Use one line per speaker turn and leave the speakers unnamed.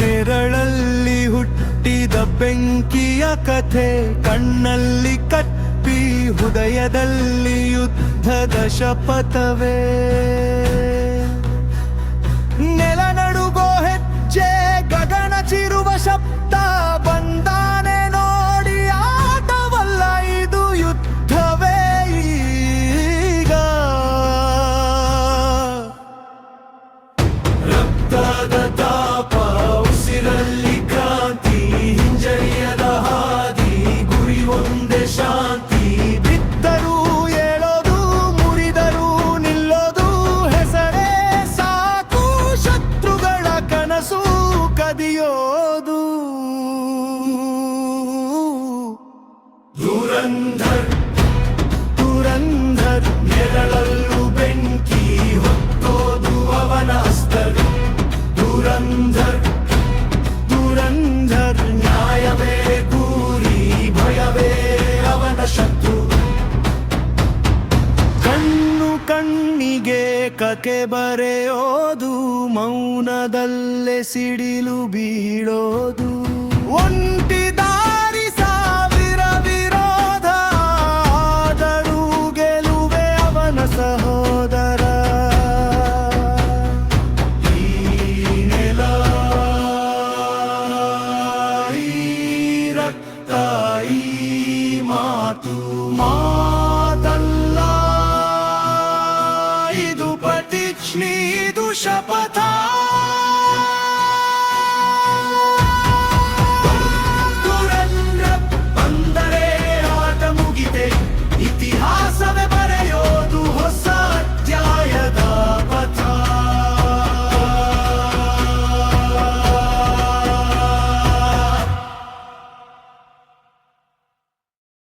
ನೆರಳಲ್ಲಿ ಹುಟ್ಟಿದ ಬೆಂಕಿಯ ಕಥೆ, ಕಣ್ಣಲ್ಲಿ ಕಪ್ಪಿ ಹೃದಯದಲ್ಲಿ ಯುದ್ಧದ ಶಪಥವೇ. ನೆಲ ನಡುಗೋ ಹೆಜ್ಜೆ, ಗಗನ ಚಿರುವ ಶಬ್ದ, ಬಂದಾನೆ ನೋಡಿ ಆಟವಲ್ಲ ಇದು ಯುದ್ಧವೇ ಈಗ. ರಕ್ತದ ತಾಪ, ಉಸಿರಲ್ಲಿ ಕ್ರಾಂತಿ, ಹಿಂಜರಿಯದ ಹಾದಿ, ಗುರಿ ಒಂದೇ ಶಾಂತಿ. ಬಿದ್ದರೂ ಏಳೋದು, ಮುರಿದರೂ ನಿಲ್ಲೋದು, ಹೆಸರೇ ಸಾಕು ಶತ್ರುಗಳ ಕನಸು ಕದಿಯೋದು. ಧುರಂಧರ್ ಧುರಂಧರ್, ನೆರಳಲ್ಲೂ ಬೆಂಕಿ ಹೊತ್ತೋದು ಅವನ ಅಸ್ತರು. ಧುರಂಧರ್ ಧುರಂಧರ್, ನ್ಯಾಯವೇ ಗುರಿ, ಭಯವೇ ಅವನ ಶತ್ರು. ಕಣ್ಣು ಕಣ್ಣಿಗೆ ಕಕೆ ಬರೆಯೋದು, ಮೌನದಲ್ಲೇ ಸಿಡಿಲು ಬೀಳೋದು. ಒಂಟಿ ದಾರಿ, ಸಾವಿರ ವಿರೋಧ, ಆದರೂ ಗೆಲುವೆ ಅವನ ಸಹೋದರ. ಈ ನೆಲ, ಈ ರಕ್ತ, ಈ ಮಾತು ಮಾತಲ್ಲ, ಇದು ಪ್ರತಿಜ್ಞೆ, ಇದು ಶಪಥ.